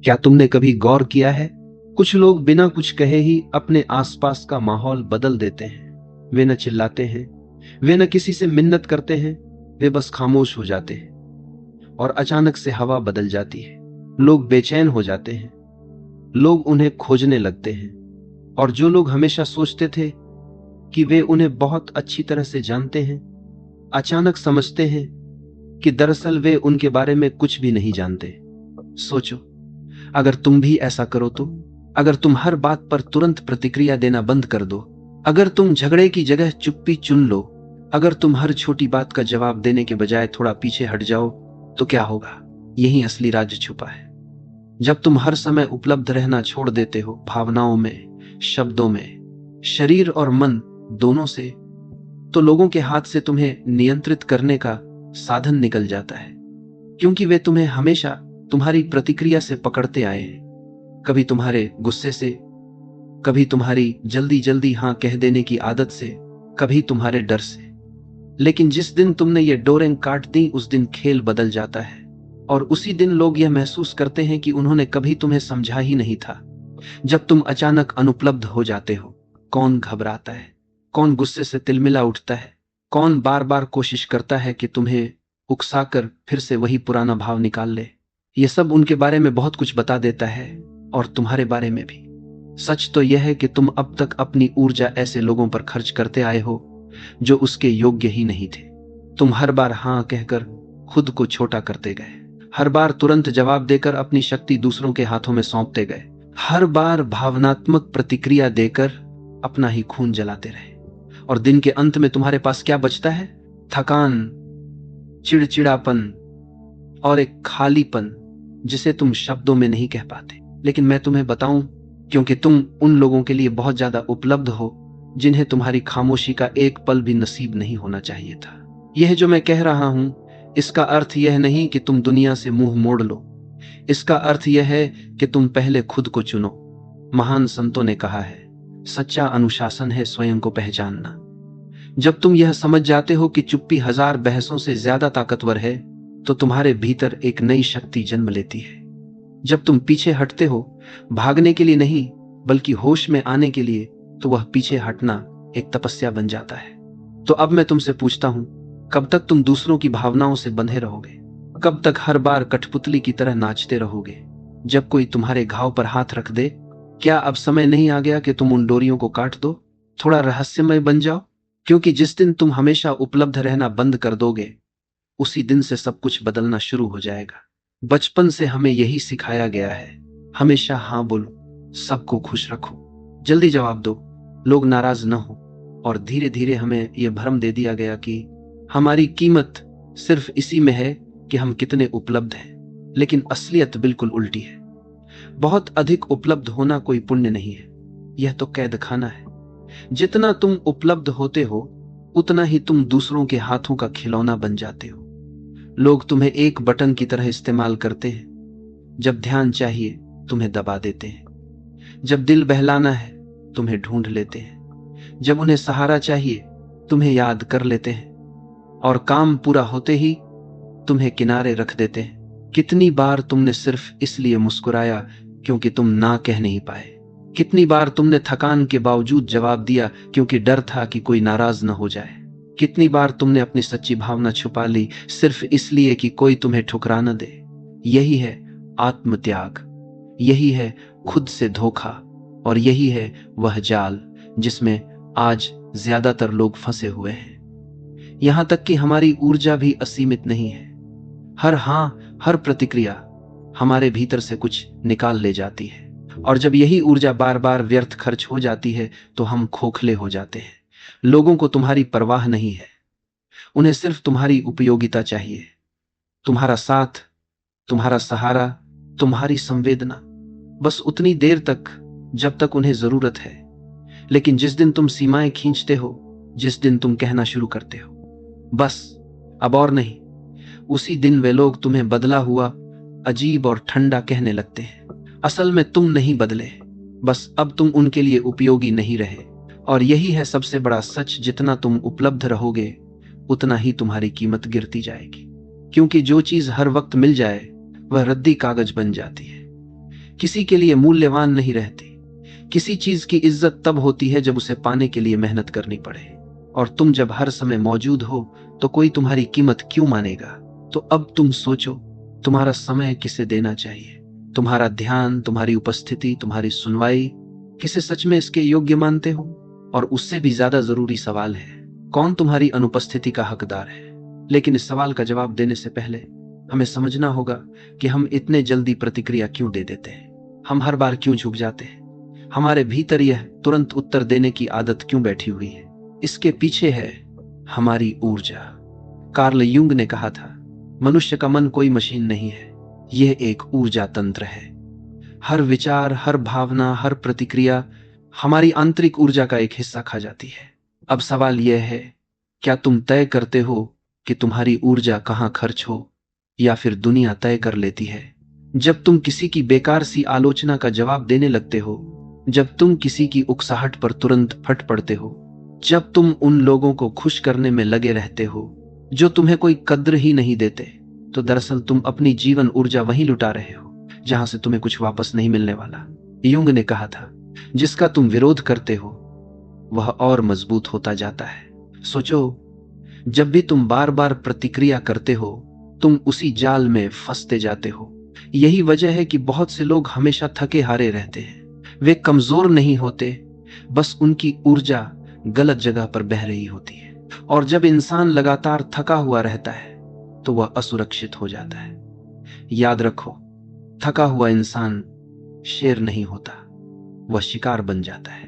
क्या तुमने कभी गौर किया है, कुछ लोग बिना कुछ कहे ही अपने आसपास का माहौल बदल देते हैं। वे न चिल्लाते हैं, वे न किसी से मिन्नत करते हैं, वे बस खामोश हो जाते हैं और अचानक से हवा बदल जाती है। लोग बेचैन हो जाते हैं, लोग उन्हें खोजने लगते हैं, और जो लोग हमेशा सोचते थे कि वे उन्हें बहुत अच्छी तरह से जानते हैं, अचानक समझते हैं कि दरअसल वे उनके बारे में कुछ भी नहीं जानते। सोचो, अगर तुम भी ऐसा करो तो, अगर तुम हर बात पर तुरंत प्रतिक्रिया देना बंद कर दो, अगर तुम झगड़े की जगह चुप्पी चुन लो, अगर तुम हर छोटी बात का जवाब देने के बजाय थोड़ा पीछे हट जाओ, तो क्या होगा? यही असली राज छुपा है। जब तुम हर समय उपलब्ध रहना छोड़ देते हो, भावनाओं में, शब्दों में, शरीर और मन दोनों से, तो लोगों के हाथ से तुम्हें नियंत्रित करने का साधन निकल जाता है, क्योंकि वे तुम्हें हमेशा तुम्हारी प्रतिक्रिया से पकड़ते आए हैं। कभी तुम्हारे गुस्से से, कभी तुम्हारी जल्दी जल्दी हां कह देने की आदत से, कभी तुम्हारे डर से। लेकिन जिस दिन तुमने ये डोरें काट दी, उस दिन खेल बदल जाता है, और उसी दिन लोग यह महसूस करते हैं कि उन्होंने कभी तुम्हें समझा ही नहीं था। जब तुम अचानक अनुपलब्ध हो जाते हो, कौन घबराता है, कौन गुस्से से तिलमिला उठता है, कौन बार बार कोशिश करता है कि तुम्हें उकसाकर फिर से वही पुराना भाव निकाल ले। यह सब उनके बारे में बहुत कुछ बता देता है, और तुम्हारे बारे में भी। सच तो यह है कि तुम अब तक अपनी ऊर्जा ऐसे लोगों पर खर्च करते आए हो जो उसके योग्य ही नहीं थे। तुम हर बार हां कहकर खुद को छोटा करते गए, हर बार तुरंत जवाब देकर अपनी शक्ति दूसरों के हाथों में सौंपते गए, हर बार भावनात्मक प्रतिक्रिया देकर अपना ही खून जलाते रहे। और दिन के अंत में तुम्हारे पास क्या बचता है? थकान, चिड़चिड़ापन और एक खालीपन जिसे तुम शब्दों में नहीं कह पाते। लेकिन मैं तुम्हें बताऊं, क्योंकि तुम उन लोगों के लिए बहुत ज्यादा उपलब्ध हो जिन्हें तुम्हारी खामोशी का एक पल भी नसीब नहीं होना चाहिए था। यह जो मैं कह रहा हूं, इसका अर्थ यह नहीं कि तुम दुनिया से मुंह मोड़ लो। इसका अर्थ यह है कि तुम पहले खुद को चुनो। महान संतों ने कहा है, सच्चा अनुशासन है स्वयं को पहचानना। जब तुम यह समझ जाते हो कि चुप्पी हजार बहसों से ज्यादा ताकतवर है, तो तुम्हारे भीतर एक नई शक्ति जन्म लेती है। जब तुम पीछे हटते हो, भागने के लिए नहीं बल्कि होश में आने के लिए, तो वह पीछे हटना एक तपस्या बन जाता है। तो अब मैं तुमसे पूछता हूं, कब तक तुम दूसरों की भावनाओं से बंधे रहोगे? कब तक हर बार कठपुतली की तरह नाचते रहोगे जब कोई तुम्हारे घाव पर हाथ रख दे? क्या अब समय नहीं आ गया कि तुम उन डोरियों को काट दो, थोड़ा रहस्यमय बन जाओ? क्योंकि जिस दिन तुम हमेशा उपलब्ध रहना बंद कर दोगे, उसी दिन से सब कुछ बदलना शुरू हो जाएगा। बचपन से हमें यही सिखाया गया है, हमेशा हां बोलो, सबको खुश रखो, जल्दी जवाब दो, लोग नाराज न हो। और धीरे धीरे हमें यह भ्रम दे दिया गया कि हमारी कीमत सिर्फ इसी में है कि हम कितने उपलब्ध हैं। लेकिन असलियत बिल्कुल उल्टी है। बहुत अधिक उपलब्ध होना कोई पुण्य नहीं है, यह तो कैद खाना है। जितना तुम उपलब्ध होते हो, उतना ही तुम दूसरों के हाथों का खिलौना बन जाते हो। लोग तुम्हें एक बटन की तरह इस्तेमाल करते हैं। जब ध्यान चाहिए, तुम्हें दबा देते हैं। जब दिल बहलाना है, तुम्हें ढूंढ लेते हैं। जब उन्हें सहारा चाहिए, तुम्हें याद कर लेते हैं। और काम पूरा होते ही तुम्हें किनारे रख देते हैं। कितनी बार तुमने सिर्फ इसलिए मुस्कुराया क्योंकि तुम ना कह नहीं पाए? कितनी बार तुमने थकान के बावजूद जवाब दिया क्योंकि डर था कि कोई नाराज न हो जाए? कितनी बार तुमने अपनी सच्ची भावना छुपा ली सिर्फ इसलिए कि कोई तुम्हें ठुकरा न दे? यही है आत्मत्याग, यही है खुद से धोखा, और यही है वह जाल जिसमें आज ज्यादातर लोग फंसे हुए हैं। यहां तक कि हमारी ऊर्जा भी असीमित नहीं है। हर हां, हर प्रतिक्रिया हमारे भीतर से कुछ निकाल ले जाती है, और जब यही ऊर्जा बार बार व्यर्थ खर्च हो जाती है, तो हम खोखले हो जाते हैं। लोगों को तुम्हारी परवाह नहीं है, उन्हें सिर्फ तुम्हारी उपयोगिता चाहिए, तुम्हारा साथ, तुम्हारा सहारा, तुम्हारी संवेदना, बस उतनी देर तक जब तक उन्हें जरूरत है। लेकिन जिस दिन तुम सीमाएं खींचते हो, जिस दिन तुम कहना शुरू करते हो, बस अब और नहीं, उसी दिन वे लोग तुम्हें बदला हुआ, अजीब और ठंडा कहने लगते हैं। असल में तुम नहीं बदले, बस अब तुम उनके लिए उपयोगी नहीं रहे। और यही है सबसे बड़ा सच, जितना तुम उपलब्ध रहोगे, उतना ही तुम्हारी कीमत गिरती जाएगी। क्योंकि जो चीज हर वक्त मिल जाए, वह रद्दी कागज बन जाती है। किसी के लिए मूल्यवान नहीं रहती। किसी चीज की इज्जत तब होती है जब उसे पाने के लिए मेहनत करनी पड़े, और तुम जब हर समय मौजूद हो तो कोई तुम्हारी कीमत क्यों मानेगा। तो अब तुम सोचो, तुम्हारा समय किसे देना चाहिए? तुम्हारा ध्यान, तुम्हारी उपस्थिति, तुम्हारी सुनवाई, किसे सच में इसके योग्य मानते हो? और उससे भी ज्यादा जरूरी सवाल है, कौन तुम्हारी अनुपस्थिति का हकदार है? लेकिन इस सवाल का जवाब देने से पहले हमें समझना होगा कि हम इतने जल्दी प्रतिक्रिया क्यों दे देते हैं। हम हर बार क्यों झुक जाते हैं? हमारे भीतर यह तुरंत उत्तर देने की आदत क्यों बैठी हुई है? इसके पीछे है हमारी ऊर्जा। कार्ल युंग ने कहा था, मनुष्य का मन कोई मशीन नहीं है, यह एक ऊर्जा तंत्र है। हर विचार, हर भावना, हर प्रतिक्रिया हमारी आंतरिक ऊर्जा का एक हिस्सा खा जाती है। अब सवाल यह है, क्या तुम तय करते हो कि तुम्हारी ऊर्जा कहां खर्च हो, या फिर दुनिया तय कर लेती है? जब तुम किसी की बेकार सी आलोचना का जवाब देने लगते हो, जब तुम किसी की उकसाहट पर तुरंत फट पड़ते हो, जब तुम उन लोगों को खुश करने में लगे रहते हो जो तुम्हें कोई कद्र ही नहीं देते, तो दरअसल तुम अपनी जीवन ऊर्जा वहीं लुटा रहे हो जहां से तुम्हें कुछ वापस नहीं मिलने वाला। युंग ने कहा था, जिसका तुम विरोध करते हो वह और मजबूत होता जाता है। सोचो, जब भी तुम बार बार प्रतिक्रिया करते हो, तुम उसी जाल में फंसते जाते हो। यही वजह है कि बहुत से लोग हमेशा थके हारे रहते हैं। वे कमजोर नहीं होते, बस उनकी ऊर्जा गलत जगह पर बह रही होती है। और जब इंसान लगातार थका हुआ रहता है तो वह असुरक्षित हो जाता है। याद रखो, थका हुआ इंसान शेर नहीं होता, वह शिकार बन जाता है।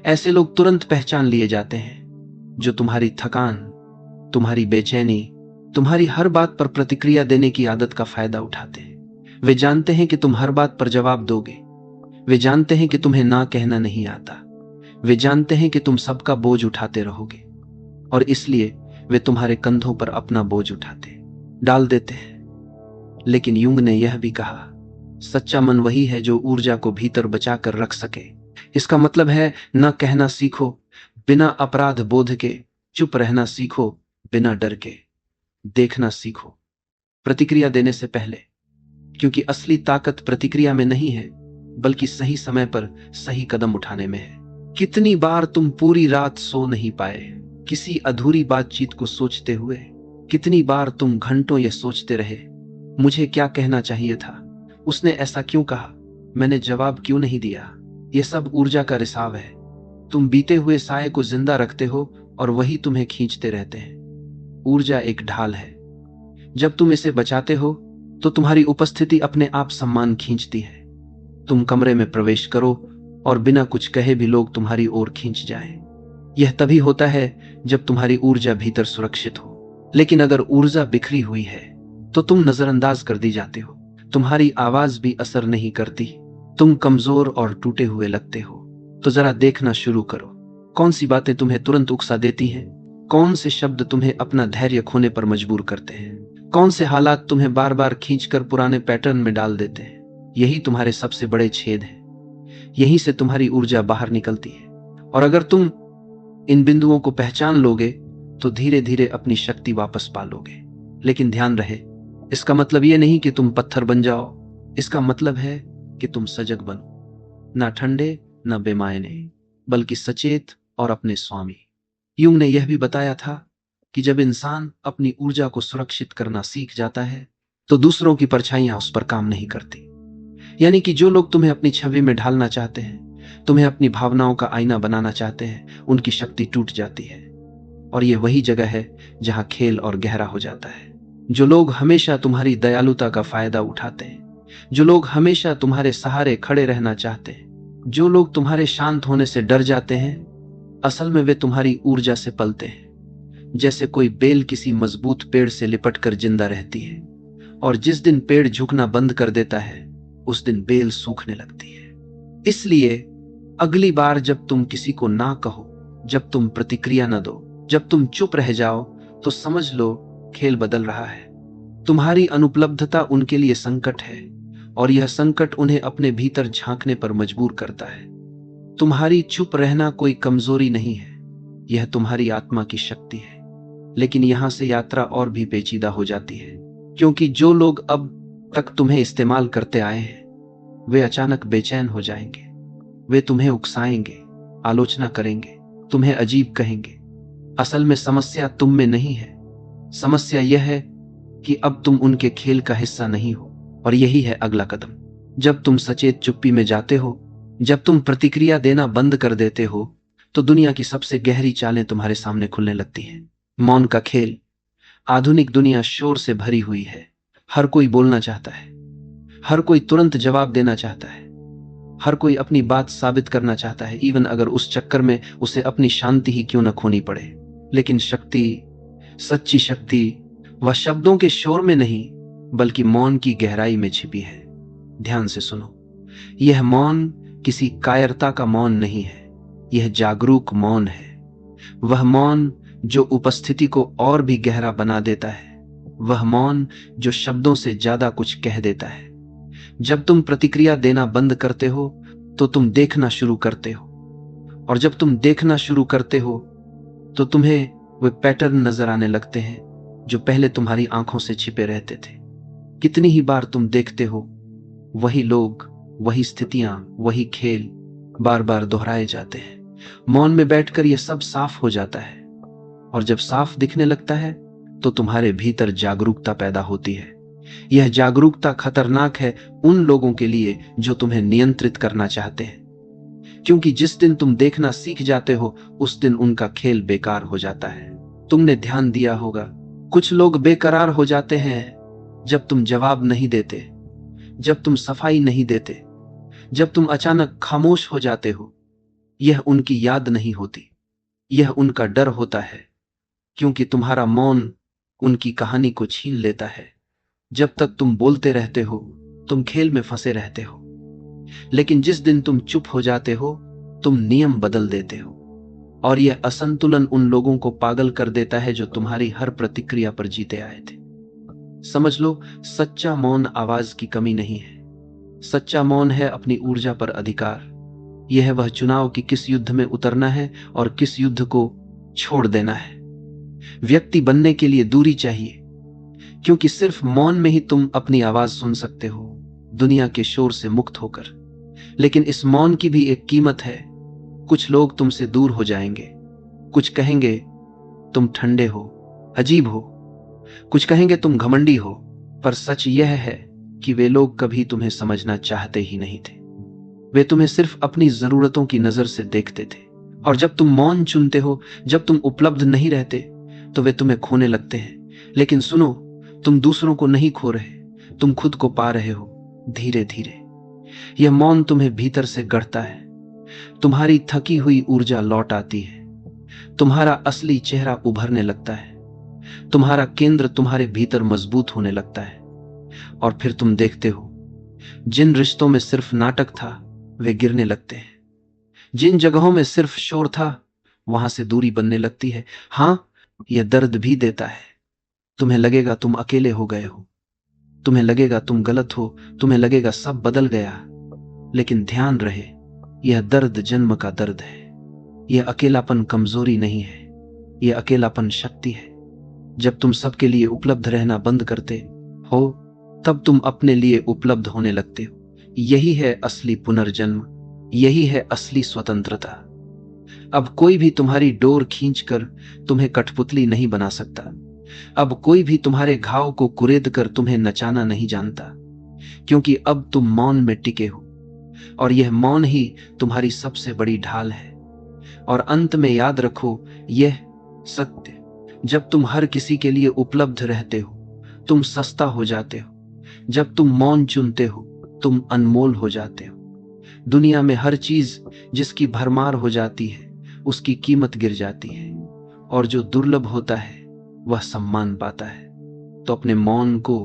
ऐसे लोग तुरंत पहचान लिए जाते हैं जो तुम्हारी थकान, तुम्हारी बेचैनी, तुम्हारी हर बात पर प्रतिक्रिया देने की आदत का फायदा उठाते हैं। वे जानते हैं कि तुम हर बात पर जवाब दोगे। वे जानते हैं कि तुम्हें ना कहना नहीं आता। वे जानते हैं कि तुम सबका बोझ उठाते रहोगे, और इसलिए वे तुम्हारे कंधों पर अपना बोझ उठाते डाल देते हैं। लेकिन युंग ने यह भी कहा, सच्चा मन वही है जो ऊर्जा को भीतर बचा कर रख सके। इसका मतलब है, न कहना सीखो बिना अपराध बोध के, चुप रहना सीखो बिना डर के, देखना सीखो प्रतिक्रिया देने से पहले, क्योंकि असली ताकत प्रतिक्रिया में नहीं है, बल्कि सही समय पर सही कदम उठाने में है। कितनी बार तुम पूरी रात सो नहीं पाए किसी अधूरी बातचीत को सोचते हुए? कितनी बार तुम घंटों यह सोचते रहे, मुझे क्या कहना चाहिए था, उसने ऐसा क्यों कहा, मैंने जवाब क्यों नहीं दिया? यह सब ऊर्जा का रिसाव है। तुम बीते हुए साये को जिंदा रखते हो और वही तुम्हें खींचते रहते हैं। ऊर्जा एक ढाल है, जब तुम इसे बचाते हो तो तुम्हारी उपस्थिति अपने आप सम्मान खींचती है। तुम कमरे में प्रवेश करो और बिना कुछ कहे भी लोग तुम्हारी ओर खींच जाएं। यह तभी होता है जब तुम्हारी ऊर्जा भीतर सुरक्षित हो। लेकिन अगर ऊर्जा बिखरी हुई है तो तुम नजरअंदाज कर दी जाते हो। तुम्हारी आवाज भी असर नहीं करती। तुम कमजोर और टूटे हुए लगते हो। तो जरा देखना शुरू करो, कौन सी बातें तुम्हें तुरंत उकसा देती हैं? कौन से शब्द तुम्हें अपना धैर्य खोने पर मजबूर करते हैं? कौन से हालात तुम्हें बार बार खींचकर पुराने पैटर्न में डाल देते हैं? यही तुम्हारे सबसे बड़े छेद हैं। यहीं से तुम्हारी ऊर्जा बाहर निकलती है। और अगर तुम इन बिंदुओं को पहचान लोगे तो धीरे धीरे अपनी शक्ति वापस पालोगे। लेकिन ध्यान रहे, इसका मतलब यह नहीं कि तुम पत्थर बन जाओ। इसका मतलब है कि तुम सजग बनो, ना ठंडे ना बेमायने, बल्कि सचेत और अपने स्वामी। युंग ने यह भी बताया था कि जब इंसान अपनी ऊर्जा को सुरक्षित करना सीख जाता है तो दूसरों की परछाइयां उस पर काम नहीं करती। यानी कि जो लोग तुम्हें अपनी छवि में ढालना चाहते हैं, तुम्हें अपनी भावनाओं का आईना बनाना चाहते हैं, उनकी शक्ति टूट जाती है। और यह वही जगह है जहां खेल और गहरा हो जाता है। जो लोग हमेशा तुम्हारी दयालुता का फायदा उठाते हैं, जो लोग हमेशा तुम्हारे सहारे खड़े रहना चाहते हैं, जो लोग तुम्हारे शांत होने से डर जाते हैं, असल में वे तुम्हारी ऊर्जा से पलते हैं। जैसे कोई बेल किसी मजबूत पेड़ से लिपटकर जिंदा रहती है, और जिस दिन पेड़ झुकना बंद कर देता है उस दिन बेल सूखने लगती है। इसलिए अगली बार जब तुम किसी को ना कहो, जब तुम प्रतिक्रिया न दो, जब तुम चुप रह जाओ, तो समझ लो खेल बदल रहा है। तुम्हारी अनुपलब्धता उनके लिए संकट है, और यह संकट उन्हें अपने भीतर झांकने पर मजबूर करता है। तुम्हारी चुप रहना कोई कमजोरी नहीं है, यह तुम्हारी आत्मा की शक्ति है। लेकिन यहां से यात्रा और भी पेचीदा हो जाती है, क्योंकि जो लोग अब तक तुम्हें इस्तेमाल करते आए हैं वे अचानक बेचैन हो जाएंगे। वे तुम्हें उकसाएंगे, आलोचना करेंगे, तुम्हें अजीब कहेंगे। असल में समस्या तुम में नहीं है। समस्या यह है कि अब तुम उनके खेल का हिस्सा नहीं हो। और यही है अगला कदम। जब तुम सचेत चुप्पी में जाते हो, जब तुम प्रतिक्रिया देना बंद कर देते हो, तो दुनिया की सबसे गहरी चालें तुम्हारे सामने खुलने लगती हैं। मौन का खेल। आधुनिक दुनिया शोर से भरी हुई है। हर कोई बोलना चाहता है, हर कोई तुरंत जवाब देना चाहता है, हर कोई अपनी बात साबित करना चाहता है, इवन अगर उस चक्कर में उसे अपनी शांति ही क्यों न खोनी पड़े। लेकिन शक्ति, सच्ची शक्ति, वह शब्दों के शोर में नहीं बल्कि मौन की गहराई में छिपी है। ध्यान से सुनो, यह मौन किसी कायरता का मौन नहीं है, यह जागरूक मौन है। वह मौन जो उपस्थिति को और भी गहरा बना देता है, वह मौन जो शब्दों से ज्यादा कुछ कह देता है। जब तुम प्रतिक्रिया देना बंद करते हो तो तुम देखना शुरू करते हो, और जब तुम देखना शुरू करते हो तो तुम्हें वे पैटर्न नजर आने लगते हैं जो पहले तुम्हारी आंखों से छिपे रहते थे। कितनी ही बार तुम देखते हो, वही लोग, वही स्थितियां, वही खेल बार बार दोहराए जाते हैं। मौन में बैठकर यह सब साफ हो जाता है, और जब साफ दिखने लगता है तो तुम्हारे भीतर जागरूकता पैदा होती है। यह जागरूकता खतरनाक है उन लोगों के लिए जो तुम्हें नियंत्रित करना चाहते हैं, क्योंकि जिस दिन तुम देखना सीख जाते हो उस दिन उनका खेल बेकार हो जाता है। तुमने ध्यान दिया होगा, कुछ लोग बेकरार हो जाते हैं जब तुम जवाब नहीं देते, जब तुम सफाई नहीं देते, जब तुम अचानक खामोश हो जाते हो। यह उनकी याद नहीं होती, यह उनका डर होता है, क्योंकि तुम्हारा मौन उनकी कहानी को छीन लेता है। जब तक तुम बोलते रहते हो तुम खेल में फंसे रहते हो, लेकिन जिस दिन तुम चुप हो जाते हो तुम नियम बदल देते हो। और यह असंतुलन उन लोगों को पागल कर देता है जो तुम्हारी हर प्रतिक्रिया पर जीते आए थे। समझ लो, सच्चा मौन आवाज की कमी नहीं है, सच्चा मौन है अपनी ऊर्जा पर अधिकार। यह है वह चुनाव कि किस युद्ध में उतरना है और किस युद्ध को छोड़ देना है। व्यक्ति बनने के लिए दूरी चाहिए, क्योंकि सिर्फ मौन में ही तुम अपनी आवाज सुन सकते हो, दुनिया के शोर से मुक्त होकर। लेकिन इस मौन की भी एक कीमत है। कुछ लोग तुमसे दूर हो जाएंगे, कुछ कहेंगे तुम ठंडे हो, अजीब हो, कुछ कहेंगे तुम घमंडी हो, पर सच यह है कि वे लोग कभी तुम्हें समझना चाहते ही नहीं थे। वे तुम्हें सिर्फ अपनी जरूरतों की नजर से देखते थे। और जब तुम मौन चुनते हो, जब तुम उपलब्ध नहीं रहते, तो वे तुम्हें खोने लगते हैं। लेकिन सुनो, तुम दूसरों को नहीं खो रहे, तुम खुद को पा रहे हो, धीरे धीरे। यह मौन तुम्हें भीतर से गढ़ता है, तुम्हारी थकी हुई ऊर्जा लौट आती है, तुम्हारा असली चेहरा उभरने लगता है, तुम्हारा केंद्र तुम्हारे भीतर मजबूत होने लगता है। और फिर तुम देखते हो, जिन रिश्तों में सिर्फ नाटक था वे गिरने लगते हैं, जिन जगहों में सिर्फ शोर था वहां से दूरी बनने लगती है। हां, यह दर्द भी देता है। तुम्हें लगेगा तुम अकेले हो गए हो, तुम्हें लगेगा तुम गलत हो, तुम्हें लगेगा सब बदल गया। लेकिन ध्यान रहे, यह दर्द जन्म का दर्द है। यह अकेलापन कमजोरी नहीं है, यह अकेलापन शक्ति है। जब तुम सबके लिए उपलब्ध रहना बंद करते हो तब तुम अपने लिए उपलब्ध होने लगते हो। यही है असली पुनर्जन्म, यही है असली स्वतंत्रता। अब कोई भी तुम्हारी डोर खींचकर तुम्हें कठपुतली नहीं बना सकता। अब कोई भी तुम्हारे घाव को कुरेद कर तुम्हें नचाना नहीं जानता, क्योंकि अब तुम मौन में टिके हो, और यह मौन ही तुम्हारी सबसे बड़ी ढाल है। और अंत में याद रखो यह सत्य, जब तुम हर किसी के लिए उपलब्ध रहते हो तुम सस्ता हो जाते हो। जब तुम मौन चुनते हो तुम अनमोल हो जाते हो। दुनिया में हर चीज जिसकी भरमार हो जाती है उसकी कीमत गिर जाती है, और जो दुर्लभ होता है वह सम्मान पाता है। तो अपने मौन को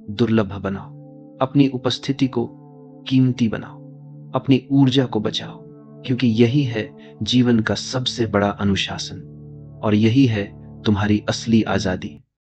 दुर्लभ बनाओ, अपनी उपस्थिति को कीमती बनाओ, अपनी ऊर्जा को बचाओ, क्योंकि यही है जीवन का सबसे बड़ा अनुशासन, और यही है तुम्हारी असली आजादी।